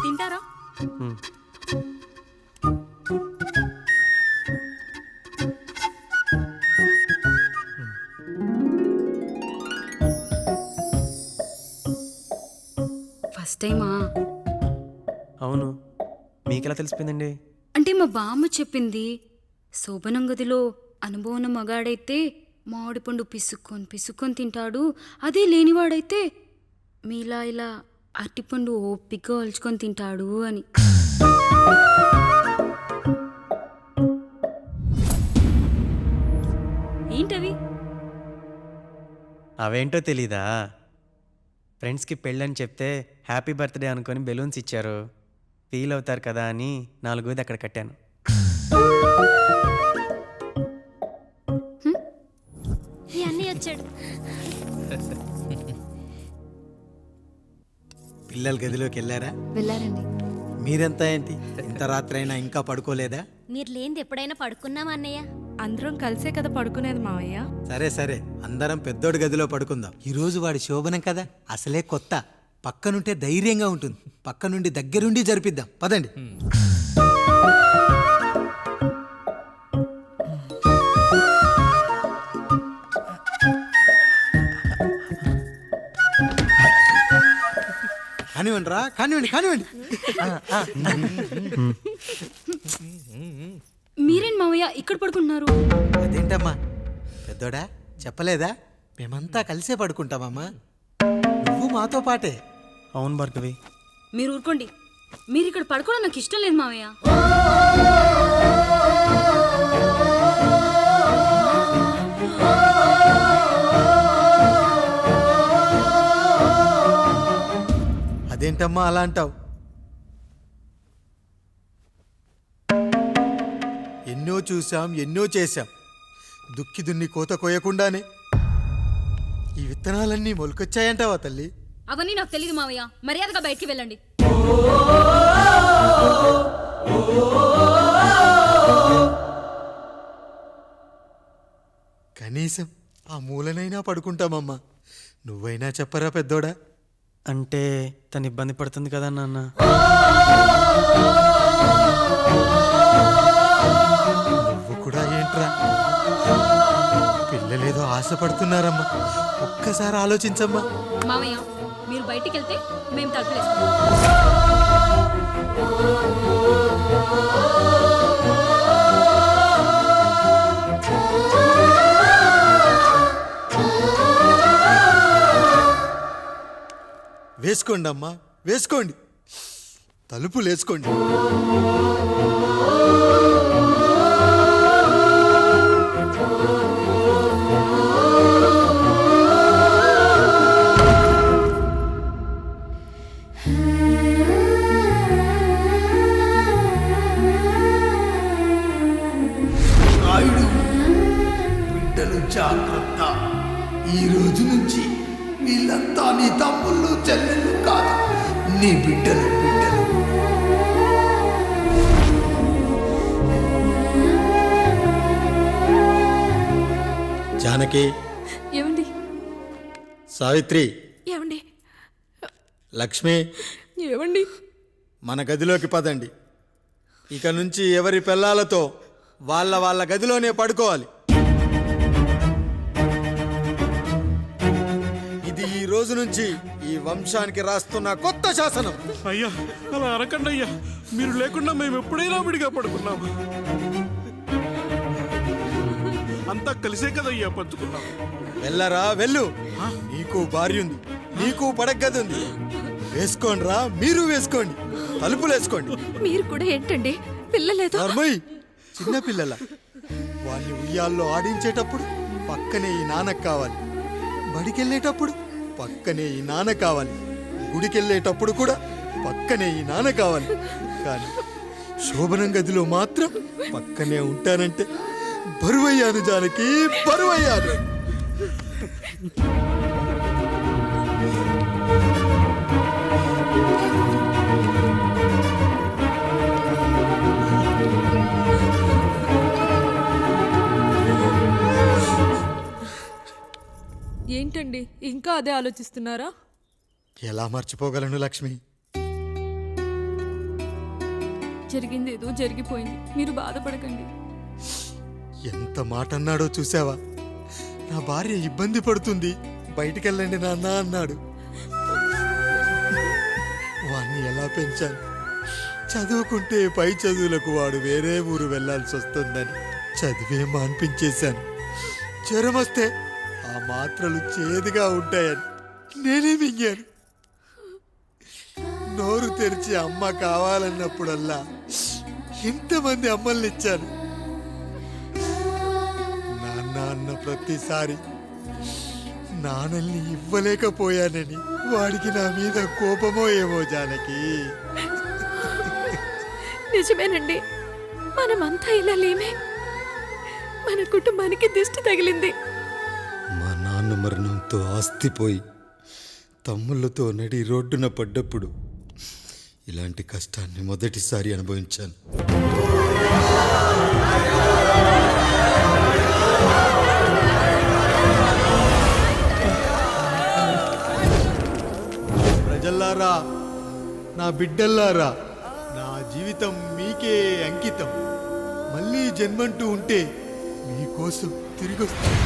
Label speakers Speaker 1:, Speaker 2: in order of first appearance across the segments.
Speaker 1: తింటారా? ఫస్ట్ టైమా?
Speaker 2: అవును, మీకెలా తెలిసిపోయిందండి?
Speaker 1: అంటే మా బామ్మ చెప్పింది. శోభనం గదిలో అనుభవం ఉన్న మగాడైతే మామిడి పండు పిసుక్కొని తింటాడు, అదే లేనివాడైతే మీలా ఇలా అరటిపండు ఓపిగ్గా ఒలుచుకొని తింటాడు అని. ఏంటవి?
Speaker 2: అవేంటో తెలీదా? ఫ్రెండ్స్కి పెళ్ళని చెప్తే హ్యాపీ బర్త్డే అనుకొని బెలూన్స్ ఇచ్చారు, ఫీల్ అవుతారు కదా అని 4 అక్కడ కట్టాను.
Speaker 3: వచ్చాడు.
Speaker 4: పిల్లల గదిలోకి వెళ్ళారా?
Speaker 1: వెళ్ళారండి.
Speaker 4: మీరెంత ఏంటి ఇంత రాత్రి అయినా ఇంకా పడుకోలేదా?
Speaker 3: మీరు లేనిది ఎప్పుడైనా పడుకున్నామా అన్నయ్య?
Speaker 5: అందరం కలిసే కదా పడుకునేది మావయ్య.
Speaker 4: సరే సరే, అందరం పెద్దోడి గదిలో పడుకుందాం. ఈరోజు వాడి శోభనం కదా, అసలే కొత్త. పక్కనుంటే ధైర్యంగా ఉంటుంది, పక్క నుండి దగ్గరుండి జరిపిద్దాం. పదండి. కానివ్వండి రా, కానివ్వండి కానివ్వండి.
Speaker 1: మీరేంటి మావయ్య ఇక్కడ పడుకుంటున్నారు?
Speaker 4: అదేంటమ్మా పెద్దోడా, చెప్పలేదా? మేమంతా కలిసే పడుకుంటామమ్మా, నువ్వు మాతో పాటే.
Speaker 2: అవును భార్గవి.
Speaker 1: మీరు ఊరుకోండి, మీరు ఇక్కడ పడుకోవడం నాకు ఇష్టం లేదు మావయ్య.
Speaker 4: అదేంటమ్మా అలా అంటావు? ఎన్నో చూసాం, ఎన్నో చేశాం. దుక్కి దున్ని కోత కోయకుండానే ఈ విత్తనాలన్నీ మొలకొచ్చాయంటావా తల్లి?
Speaker 1: అవన్నీ నాకు తెలియదు మావయ్య, మర్యాదగా బయటికి వెళ్ళండి.
Speaker 4: కనీసం ఆ మూలనైనా పడుకుంటామమ్మా. నువ్వైనా చెప్పరా పెద్దోడా?
Speaker 2: అంటే తను ఇబ్బంది పడుతుంది కదా నాన్న.
Speaker 4: నువ్వు కూడా ఏంట్రా, పిల్లలేదో ఆశపడుతున్నారమ్మా. ఒక్కసారి ఆలోచించమ్మా.
Speaker 1: మావయ్య మీరు బయటికి వెళ్తే మేము తలుపులేస్తాం.
Speaker 4: వేసుకోండి అమ్మా, వేసుకోండి, తలుపులు వేసుకోండి.
Speaker 6: బిడ్డలు జాగ్రత్త. ఈ రోజు నుంచి వీళ్ళంతా నీ తమ్ముళ్ళు చెల్లెళ్ళు కాదు, నీ బిడ్డలు.
Speaker 4: జానకి,
Speaker 5: ఏమండి?
Speaker 4: సావిత్రి,
Speaker 5: ఏమండి?
Speaker 4: లక్ష్మి,
Speaker 5: ఏమండి?
Speaker 4: మన గదిలోకి పదండి. ఇక నుంచి ఎవరి పిల్లలతో వాళ్ళ గదిలోనే పడుకోవాలి. ఇది ఈ రోజు నుంచి ఈ వంశానికి రాస్తున్న కొత్త శాసనం.
Speaker 7: అయ్యా అలా అరకండి అయ్యా, మీరు లేకుండా మేము ఎప్పుడైనా విడిగా పడుకున్నాం. అంతా కలిసే కదయ్యా పంచుకున్నాం.
Speaker 4: వెళ్ళరా వెళ్ళు, నీకు భార్య ఉంది, నీకు పడగది ఉంది. వేసుకోండి రా, మీరు వేసుకోండి, తలుపులు వేసుకోండి.
Speaker 5: మీరు కూడా ఏంటండి పిల్లలేదు?
Speaker 4: చిన్న పిల్లల వాళ్ళని ఉయ్యాల్లో ఆడించేటప్పుడు పక్కనే ఈ నాన్నకు కావాలి, బడికెళ్ళేటప్పుడు పక్కనే ఈ నాన్న కావాలి, గుడికెళ్ళేటప్పుడు కూడా పక్కనే ఈ నాన్న కావాలి. కానీ శోభనం గదిలో మాత్రం పక్కనే ఉంటానంటే బరువయ్యాను జానకి, బరువయ్యాను.
Speaker 5: ఏంటి ఏంటండి ఇంకా అదే ఆలోచిస్తున్నారా?
Speaker 6: ఎలా మర్చిపోగలను లక్ష్మి?
Speaker 5: జరిగింది ఏదో జరిగిపోయింది, మీరు బాధపడకండి.
Speaker 6: ఎంత మాట అన్నాడో చూసావా? నా భార్య ఇబ్బంది పడుతుంది, బయటికెళ్ళండి నాన్న అన్నాడు. వాణ్ణి ఎలా పెంచాను? చదువుకుంటే పై చదువులకు వాడు వేరే ఊరు వెళ్లాల్సి వస్తుందని చదివే మాన్పించేశాను. జ్వరం వస్తే ఆ మాత్రలు చేదుగా ఉంటాయని నేనే మింగాను. నోరు తెరిచి అమ్మ కావాలన్నప్పుడల్లా ఎంతమంది అమ్మల్ని ఇచ్చాను. నాన్న అన్న ప్రతిసారి నాన్నల్ని ఇవ్వలేకపోయానని వాడికి నా మీద కోపమో ఏమో జానకి.
Speaker 5: నిజమేనండి, మనమంతా ఇలా లేమే. మన కుటుంబానికి దిష్టి తగిలింది.
Speaker 6: మా నాన్న మరణంతో ఆస్తిపోయి తమ్ముళ్ళతో నడి రోడ్డున పడ్డప్పుడు ఇలాంటి కష్టాన్ని మొదటిసారి అనుభవించాను. ప్రజల్లారా, నా బిడ్డల్లారా, నా జీవితం మీకే అంకితం. మళ్ళీ జన్మంటూ ఉంటే మీకోసం తిరిగి వస్తాను.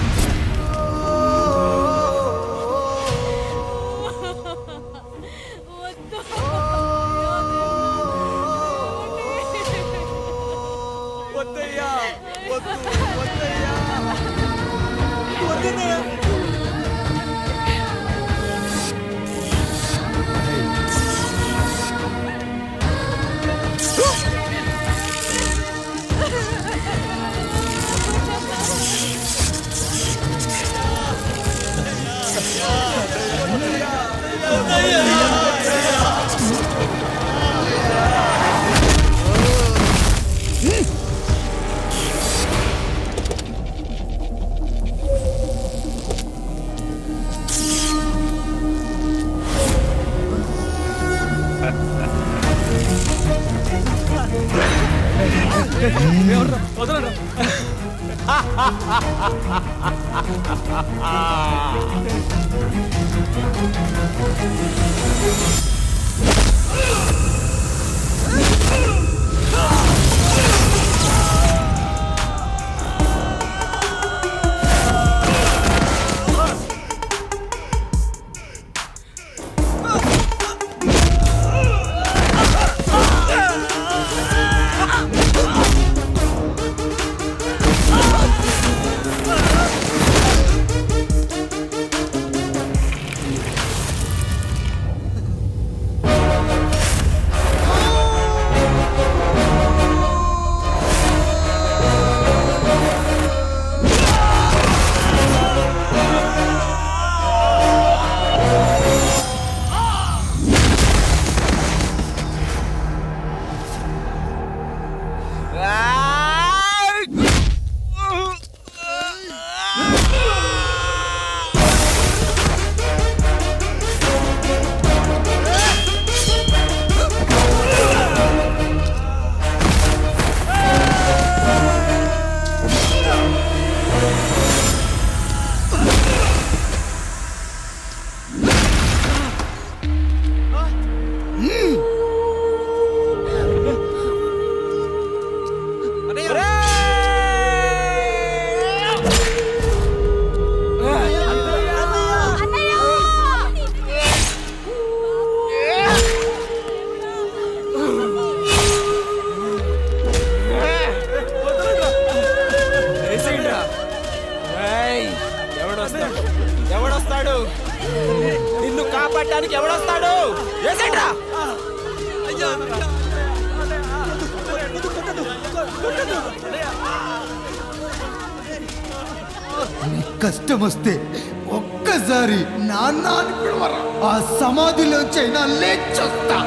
Speaker 8: ఎవడొస్తాడు? నిన్ను కాపాడటానికి ఎవడొస్తాడు? ఏసేంట్రా?
Speaker 6: కష్టం వస్తే ఒక్కసారి నాన్న అని పిలవరా, ఆ సమాధిలోంచైనా లేచొస్తా.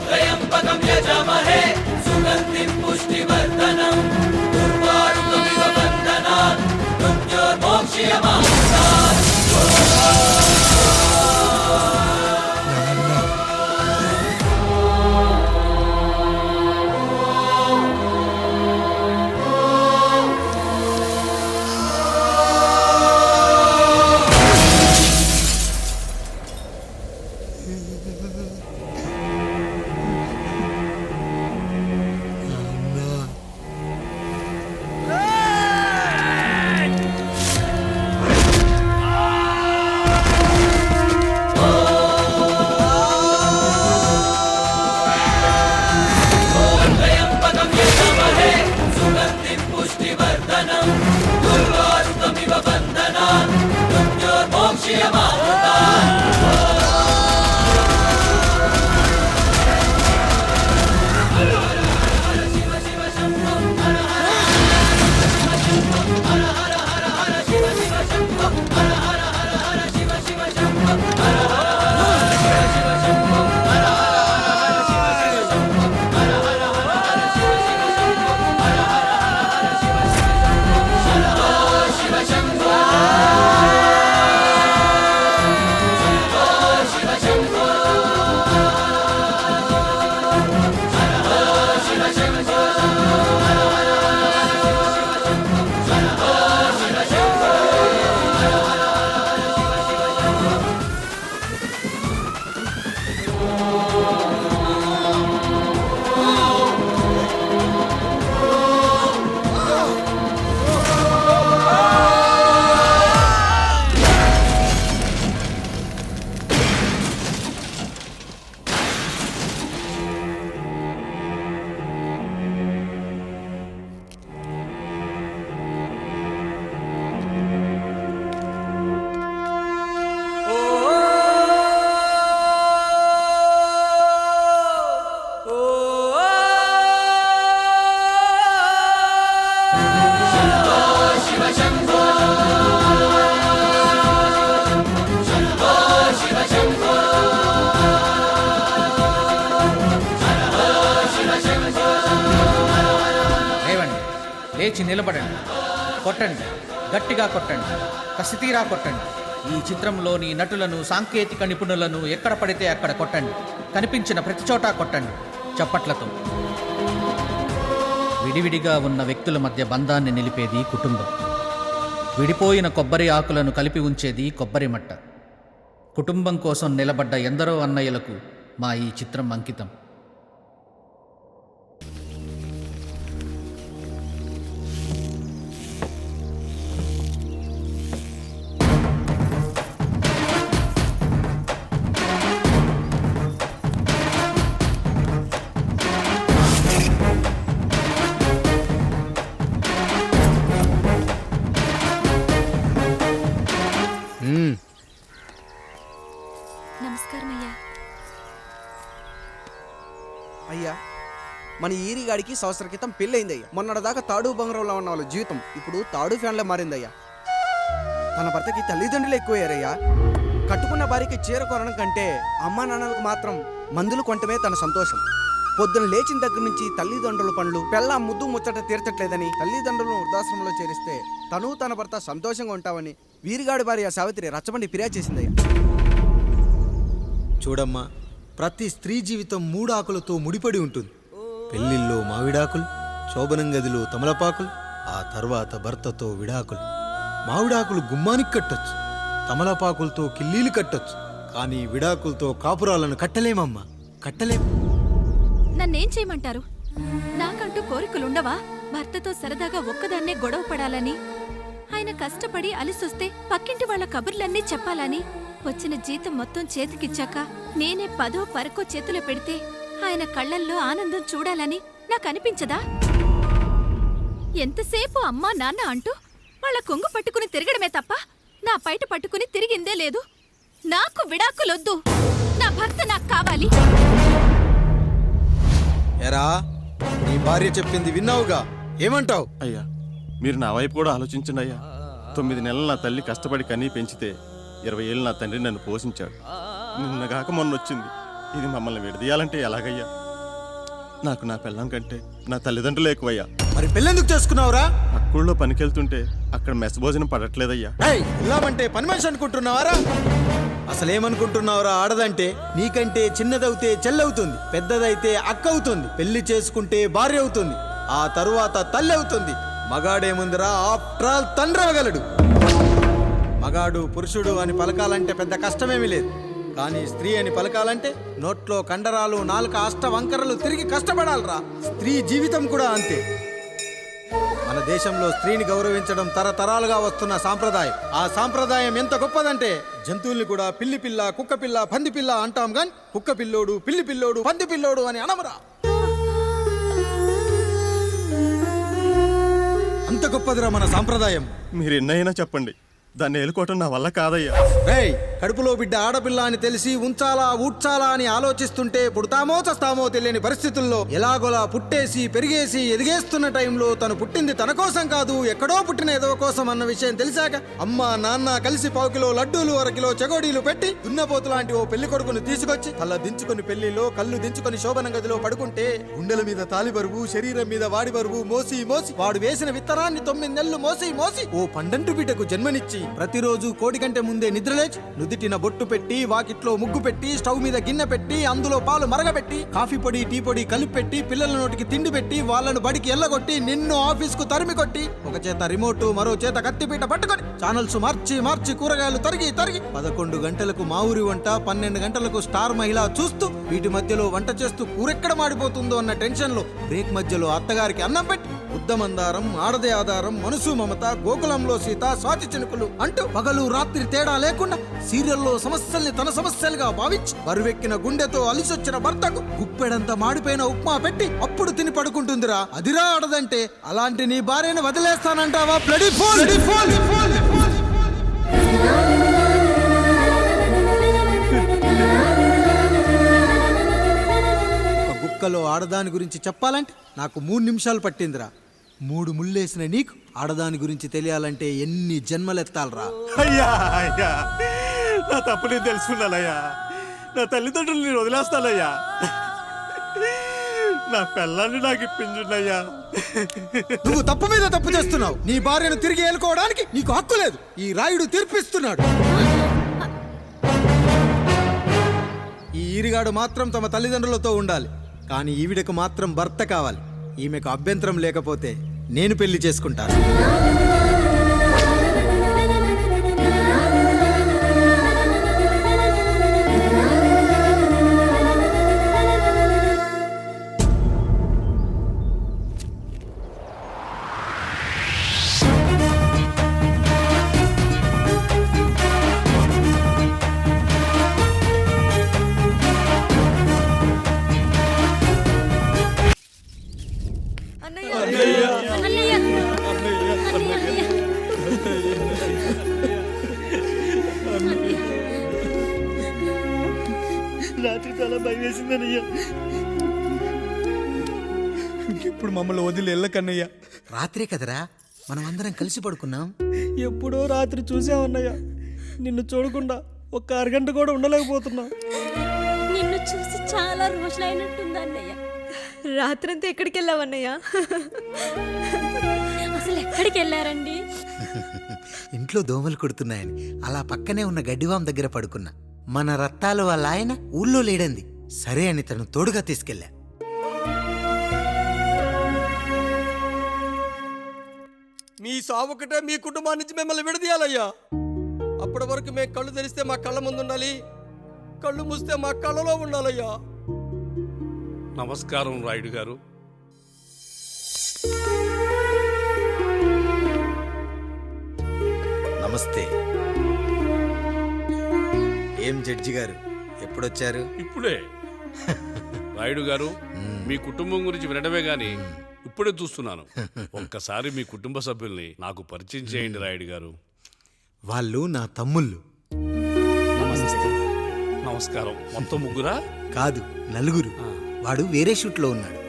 Speaker 8: त्र्यंबकं यजामहे सुगन्धिं
Speaker 9: లేచి నిలబడండి, కొట్టండి, గట్టిగా కొట్టండి, కసితీరా కొట్టండి. ఈ చిత్రంలోని నటులను, సాంకేతిక నిపుణులను ఎక్కడ పడితే అక్కడ కొట్టండి. కనిపించిన ప్రతి చోట కొట్టండి చప్పట్లతో. విడివిడిగా ఉన్న వ్యక్తుల మధ్య బంధాన్ని నిలిపేది కుటుంబం. విడిపోయిన కొబ్బరి ఆకులను కలిపి ఉంచేది కొబ్బరి మట్ట. కుటుంబం కోసం నిలబడ్డ ఎందరో అన్నయ్యలకు మా ఈ చిత్రం అంకితం.
Speaker 5: నమస్కారం అయ్యా.
Speaker 10: అయ్యా, మన ఈరిగాడికి సంవత్సర క్రితం పెళ్ళయిందయ్యా. మొన్నటిదాకా తాడు బంగారంలో ఉన్న వాళ్ళ జీవితం ఇప్పుడు తాడు ఫ్యాన్లో మారిందయ్యా. తన భర్తకి తల్లిదండ్రులు ఎక్కువయ్యారయ్యా. కట్టుకున్న భార్యకి చీర కొనడం కంటే అమ్మా నాన్నలకు మాత్రం మందులు కొనటమే తన సంతోషం. పొద్దున లేచిన దగ్గర నుంచి తల్లిదండ్రుల పనులు, పెళ్ళ ముద్దు ముచ్చట తీర్చట్లేదని తల్లిదండ్రులను వృద్ధాశ్రమంలో చేరిస్తే తను తన భర్త సంతోషంగా ఉంటామని వీరిగాడి భార్య సావిత్రి రచ్చబండి ఫిర్యాదు చేసిందయ్యా.
Speaker 4: చూడమ్మా, ప్రతి స్త్రీ జీవితం 3 ఆకులతో ముడిపడి ఉంటుంది. పెళ్లిల్లో మావిడాకులు, శోభనం గదిలో తమలపాకులు, ఆ తర్వాత భర్తతో విడాకులు. మావిడాకులు గుమ్మానికి కట్టొచ్చు, తమలపాకులతో కిల్లీలు కట్టొచ్చు, కానీ విడాకులతో కాపురాలను కట్టలేమమ్మా, కట్టలేం.
Speaker 5: నన్నేం చేయమంటారు? నాకంటూ కోరికలుండవా? భర్తతో సరదాగా ఒక్కదాన్నే గొడవ పడాలని, ఆయన కష్టపడి అలిసొస్తే పక్కింటి వాళ్ళ కబుర్లన్నీ చెప్పాలని, వచ్చిన జీతం మొత్తం చేతికిచ్చాక నేనే 10వ పరకో చేతిలో పెడితే ఆయన కళ్ళల్లో ఆనందం చూడాలని నాకనిపించదా? ఎంతసేపు అమ్మా నాన్న అంటూ వాళ్ళ కొంగు పట్టుకుని తిరగడమే తప్ప నా పైట పట్టుకుని తిరిగిందే లేదు. నాకు విడాకులొద్దు, నా భర్త నాకు కావాలి.
Speaker 4: ఎరా, నీ భార్య చెప్పింది విన్నావుగా, ఏమంటావు?
Speaker 7: అయ్యా, మీరు నా వైపు కూడా ఆలోచించండి అయ్యా. 9 నెలలు నా తల్లి కష్టపడి కన్నీ పెంచితే 20 ఏళ్ళు నా తండ్రి నన్ను పోషించాడు. నిన్నగాక మొన్న వచ్చింది. ఇది మమ్మల్ని విడదీయాలంటే ఎలాగయ్యా? నాకు నా పిల్లం కంటే నా తల్లిదండ్రులు ఎక్కువయ్యా.
Speaker 4: మరి పెళ్ళెందుకు చేసుకున్నావురా?
Speaker 7: అక్కుల్లో పనికెళ్తుంటే అక్కడ మెస్ భోజనం పడట్లేదయ్యా.
Speaker 4: ఏయ్, ఇల్లామంటే పని మనిషి అనుకుంటున్నావారా? అసలేమనుకుంటున్నావురా? ఆడదంటే నీకంటే చిన్నదవుతే చెల్లవుతుంది, పెద్దదైతే అక్క అవుతుంది, పెళ్లి చేసుకుంటే భార్య అవుతుంది, ఆ తరువాత తల్లి అవుతుంది. మగాడేముందిరా, ఆఫ్టర్ ఆల్ తండ్రి అవ్వగలడు. మగాడు పురుషుడు అని పలకాలంటే పెద్ద కష్టమేమీ లేదు. కానీ స్త్రీ అని పలకాలంటే నోట్లో కండరాలు, నాలుక అష్టవంకరలు తిరిగి కష్టపడాలరా. స్త్రీ జీవితం కూడా అంతే. మన దేశంలో స్త్రీని గౌరవించడం తరతరాలుగా వస్తున్న సాంప్రదాయం. ఆ సాంప్రదాయం ఎంత గొప్పదంటే జంతువుల్ని కూడా పిల్లి పిల్ల, కుక్క పిల్ల, పంది పిల్ల అంటాం గాని కుక్క పిల్లోడు, పిల్లి పిల్లోడు, పంది పిల్లోడు అని అనమరా. అంత గొప్పదిరా మన సాంప్రదాయం.
Speaker 7: మీరు ఎన్నైనా చెప్పండి, దాన్ని ఏలుకోవటం నా వల్ల కాదయ్యా.
Speaker 4: రేయ్, కడుపులో బిడ్డ ఆడపిల్ల అని తెలిసి ఉంచాలా ఊడ్చాలా అని ఆలోచిస్తుంటే పుడతామో చస్తామో తెలియని పరిస్థితుల్లో ఎలాగోలా పుట్టేసి పెరిగేసి ఎదిగేస్తున్న టైంలో తను పుట్టింది తన కోసం కాదు, ఎక్కడో పుట్టిన ఏదో కోసం అన్న విషయం తెలిసాక అమ్మ నాన్న కలిసి 1 కిలో లడ్డూలు, 1 కిలో చెగోడీలు పెట్టి దున్నపోతు లాంటి ఓ పెళ్లి కొడుకును తీసుకొచ్చి తల దించుకొని పెళ్లిలో కళ్ళు దించుకొని శోభన గదిలో పడుకుంటే గుండెల మీద తాలి బరువు, శరీరం మీద వాడి బరువు మోసి మోసి వాడు వేసిన విత్తనాన్ని 9 నెలలు మోసి మోసి ఓ పండంటు బిడ్డకు జన్మనిచ్చి ప్రతిరోజు కోడి కంటే ముందే నిద్రలేచి నుదిటిన బొట్టు పెట్టి, వాకిట్లో ముగ్గు పెట్టి, స్టవ్ మీద గిన్నె పెట్టి, అందులో పాలు మరగబెట్టి, కాఫీ పొడి టీ పొడి కలిపి పెట్టి, పిల్లల నోటికి తిండి పెట్టి, వాళ్ళను బడికి ఎల్లగొట్టి, నిన్ను ఆఫీస్కు తరిమి కొట్టి, ఒక చేత రిమోట్ మరో చేత కత్తిపీట పట్టుకొని ఛానల్స్ మార్చి మార్చి కూరగాయలు తరిగి తరిగి 11 గంటలకు మా ఊరి వంట, 12 గంటలకు స్టార్ మహిళ చూస్తూ, వీటి మధ్యలో వంట చేస్తూ కూరెక్కడ మాడిపోతుందో అన్న టెన్షన్ లో బ్రేక్ మధ్యలో అత్తగారికి అన్నం పెట్టి, ఉద్దమందారం, ఆడదే ఆధారం, మనసు మమత, గోకులంలో సీత, స్వాతి చినుకులు అంటూ పగలు రాత్రి తేడా లేకుండా సీరియల్లో సమస్యల్ని తన సమస్యలుగా భావించి బరువెక్కిన గుండెతో అలిసొచ్చిన భర్తకు గుప్పెడంత మాడిపోయిన ఉప్మా పెట్టి అప్పుడు తిని పడుకుంటుందిరా. అదిరా ఆడదంటే. అలాంటి నీ భార్యను వదిలేస్తానంటావా? Bloody fool! ఒక గుక్కలో ఆడదాని గురించి చెప్పాలంటే నాకు 3 నిమిషాలు పట్టిందిరా. 3 ముళ్ళేసిన నీకు ఆడదాని గురించి తెలియాలంటే ఎన్ని జన్మలెత్తాలరా?
Speaker 7: అయ్యా అయ్యా, నా తప్పు నేను తెలుసుకున్నానయ్యా. నా తల్లిదండ్రులు నేను వదిలేస్తానయ్యా. నా పిల్లల్ని నాకు ఇప్పించున్నాయ్యా.
Speaker 4: నువ్వు తప్పు మీద తప్పు చేస్తున్నావు. నీ భార్యను తిరిగి ఏలుకోవడానికి నీకు హక్కు లేదు. ఈ రాయుడు తీర్పిస్తున్నాడు. ఈ ఈరిగాడు మాత్రం తమ తల్లిదండ్రులతో ఉండాలి, కానీ ఈవిడకు మాత్రం భర్త కావాలి. ఈమెకు అభ్యంతరం లేకపోతే నేను పెళ్లి చేసుకుంటాను.
Speaker 2: రాత్రి చాలా భయం వేసిందనయ్యా.
Speaker 4: ఇప్పుడు మమ్మల్ని వదిలి వెళ్ళకన్నయ్యా. రాత్రే కదరా మనం అందరం కలిసి పడుకున్నాం.
Speaker 2: ఎప్పుడో రాత్రి చూసామన్నయ్యా. నిన్ను చూడకుండా ఒక్క అరగంట కూడా ఉండలేకపోతున్నా.
Speaker 3: నిన్ను చూసి చాలా రోజులైనట్టుంది అన్నయ్య.
Speaker 5: రాత్రంతా ఎక్కడికి వెళ్ళావన్నయ్యా?
Speaker 3: అసలు ఎక్కడికి వెళ్ళారండి?
Speaker 4: ఇంట్లో దోమలు కొడుతున్నాయని అలా పక్కనే ఉన్న గడ్డివాం దగ్గర పడుకున్నా. మన రత్తాలు వాళ్ళ ఆయన ఊళ్ళో లేడంది. సరే అని తను తోడుగా తీసుకెళ్ళా.
Speaker 11: మీ సావుకటే మీ కుటుంబాన్ని నుంచి మిమ్మల్ని విడదీయాలయ్యా. అప్పటి వరకు మేము కళ్ళు తెరిస్తే మా కళ్ళ ముందు ఉండాలి, కళ్ళు మూస్తే మా కళ్ళలో ఉండాలయ్యా.
Speaker 12: నమస్కారం రాయుడు గారు.
Speaker 4: నమస్తే. ఏం జడ్జి గారు ఎప్పుడొచ్చారు?
Speaker 12: ఇప్పుడే. రాయుడు గారు, మీ కుటుంబం గురించి వినడమే గాని ఇప్పుడే చూస్తున్నాను. ఒక్కసారి మీ కుటుంబ సభ్యుల్ని నాకు పరిచయం చేయండి రాయుడు గారు.
Speaker 4: వాళ్ళు నా తమ్ముళ్ళు.
Speaker 12: నమస్కారం. మొత్తం ముగ్గురా?
Speaker 4: కాదు, నలుగురు. వాడు వేరే షూట్లో ఉన్నాడు.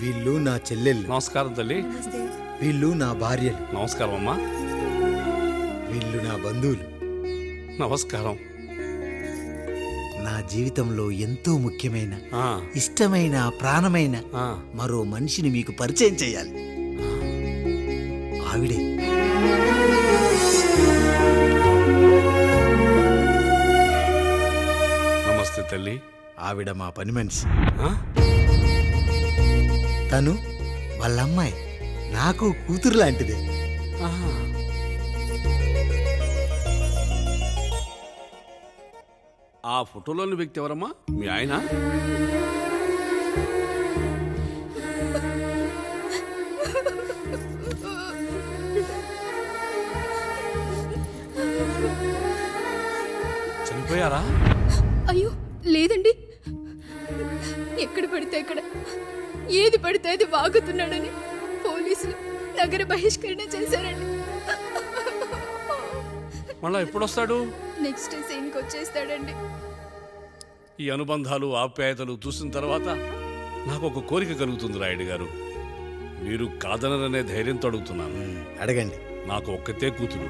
Speaker 4: వీళ్ళు నా చెల్లెళ్ళు.
Speaker 12: నమస్కారం తల్లి.
Speaker 4: వీళ్ళు నా భార్యలు.
Speaker 12: నమస్కారం అమ్మా.
Speaker 4: వీళ్ళు నా బంధువులు.
Speaker 12: నమస్కారం.
Speaker 4: నా జీవితంలో ఎంతో ముఖ్యమైన
Speaker 12: ఆ,
Speaker 4: ఇష్టమైన ప్రాణమైన
Speaker 12: ఆ.
Speaker 4: మరో మనిషిని మీకు పరిచయం చేయాలి. ఆవిడే
Speaker 12: నమస్తే తల్లి.
Speaker 4: ఆవిడ మా పని మనిషి.
Speaker 12: ఆ?
Speaker 4: తను వాళ్ళ అమ్మాయి నాకు కూతురు లాంటిదే.
Speaker 12: ఆహా. ఆ ఫోటోలోని వ్యక్తి ఎవరమ్మా? మీ ఆయన? చనిపోయారా?
Speaker 5: అయ్యో లేదండి, ఎక్కడ పడితే అక్కడ ఏది పడితే అది వాగుతున్నాడని పోలీసులు నగర బహిష్కరణ చేశారండి.
Speaker 12: మళ్ళా ఎప్పుడొస్తాడు?
Speaker 5: నెక్స్ట్ సీన్కి వచ్చేస్తాడండి.
Speaker 12: ఈ అనుబంధాలు ఆప్యాయతలు చూసిన తర్వాత నాకు ఒక కోరిక కలుగుతుంది రాయుడు గారు. మీరు కాదనరనే ధైర్యంతో అడుగుతున్నాను.
Speaker 4: అడగండి.
Speaker 12: నాకు ఒక్కతే కూతురు.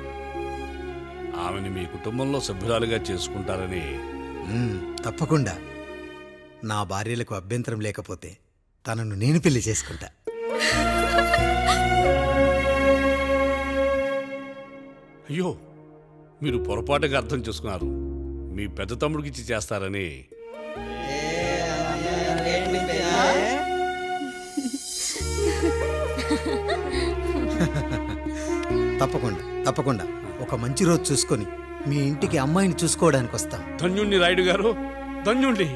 Speaker 12: ఆమెని మీ కుటుంబంలో సభ్యురాలుగా చేసుకుంటారని.
Speaker 4: తప్పకుండా. నా భార్యలకు అభ్యంతరం లేకపోతే తనను నేను పెళ్లి చేసుకుంటా.
Speaker 12: అయ్యో, మీరు పొరపాటుగా అర్థం చేసుకున్నారు. మీ పెద్ద తమ్ముడికి ఇచ్చి చేస్తారని.
Speaker 4: తప్పకుండా తప్పకుండా ఒక మంచి రోజు చూసుకొని మీ ఇంటికి అమ్మాయిని చూసుకోవడానికి వస్తాం.
Speaker 12: ధన్యుణ్ణి రాయుడు గారు, ధన్యుణ్ణి.